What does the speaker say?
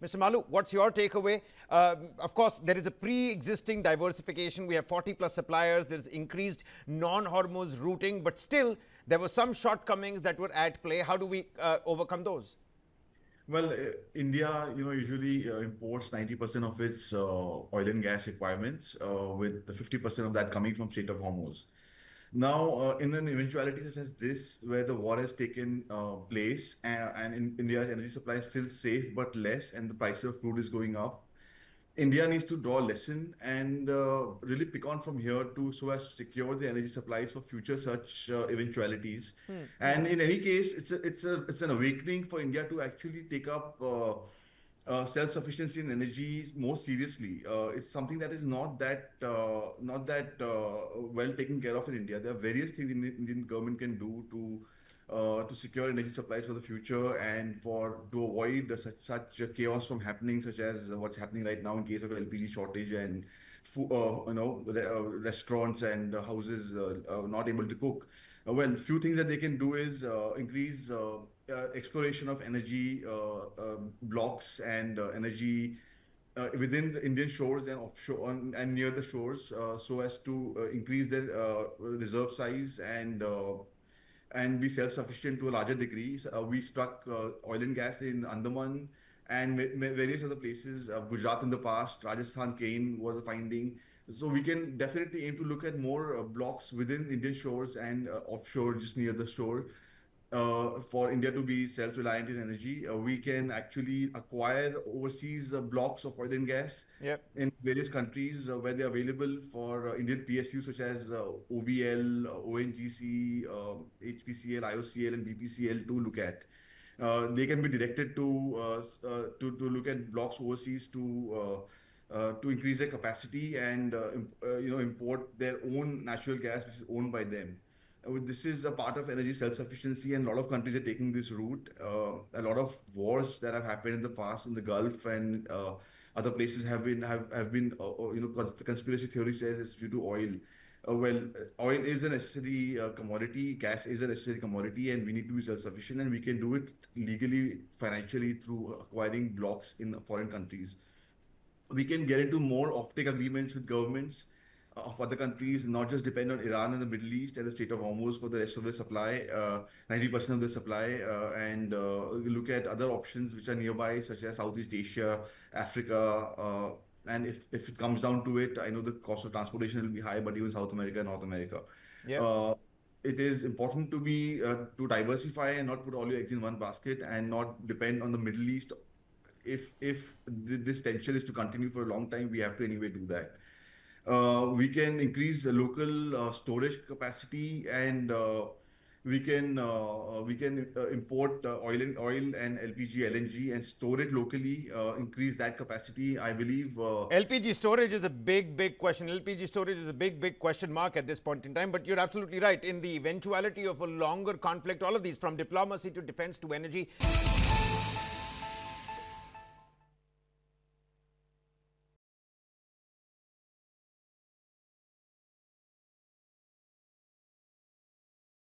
Mr. Malu, what's your takeaway? Of course, there is a pre-existing diversification. We have 40 plus suppliers. There's increased non-Hormuz routing, but still there were some shortcomings that were at play. How do we overcome those? Well, India, usually imports 90% of its oil and gas requirements, with the 50% of that coming from Strait of Hormuz. Now, in an eventuality such as this, where the war has taken place and India's energy supply is still safe but less, and the price of crude is going up, India needs to draw a lesson and really pick on from here to so as to secure the energy supplies for future such eventualities. And in any case, it's an awakening for India to actually take up self-sufficiency in energy more seriously. It's something that is not that well taken care of in India. There are various things the Indian government can do to secure energy supplies for the future and for to avoid such chaos from happening, such as what's happening right now in case of LPG shortage and restaurants and houses not able to cook. Well, few things that they can do is increase exploration of energy blocks and energy within the Indian shores and offshore and near the shores, so as to increase their reserve size and be self-sufficient to a larger degree. We struck oil and gas in Andaman and various other places. Gujarat in the past, Rajasthan Kane was a finding. So we can definitely aim to look at more blocks within Indian shores and offshore, just near the shore, for India to be self-reliant in energy. We can actually acquire overseas blocks of oil and gas Yep. in various countries where they're available for Indian PSUs such as OVL, ONGC, HPCL, IOCL, and BPCL to look at. They can be directed to look at blocks overseas to increase their capacity and import their own natural gas which is owned by them. This is a part of energy self-sufficiency, and a lot of countries are taking this route. A lot of wars that have happened in the past in the Gulf and other places because the conspiracy theory says it's due to oil. Oil is a necessary commodity, gas is a necessary commodity, and we need to be self-sufficient, and we can do it legally, financially through acquiring blocks in foreign countries. We can get into more offtake agreements with governments of other countries, not just depend on Iran and the Middle East and the Strait of Hormuz for the rest of the supply, 90% of the supply, and look at other options which are nearby, such as Southeast Asia, Africa. And if it comes down to it, I know the cost of transportation will be high, but even South America, North America. Yep. It is important to diversify and not put all your eggs in one basket and not depend on the Middle East. If this tension is to continue for a long time, we have to anyway do that. We can increase the local storage capacity, and we can import oil and LPG, LNG, and store it locally. Increase that capacity. I believe. LPG storage is a big question. LPG storage is a big question mark at this point in time. But you're absolutely right. In the eventuality of a longer conflict, all of these, from diplomacy to defense to energy,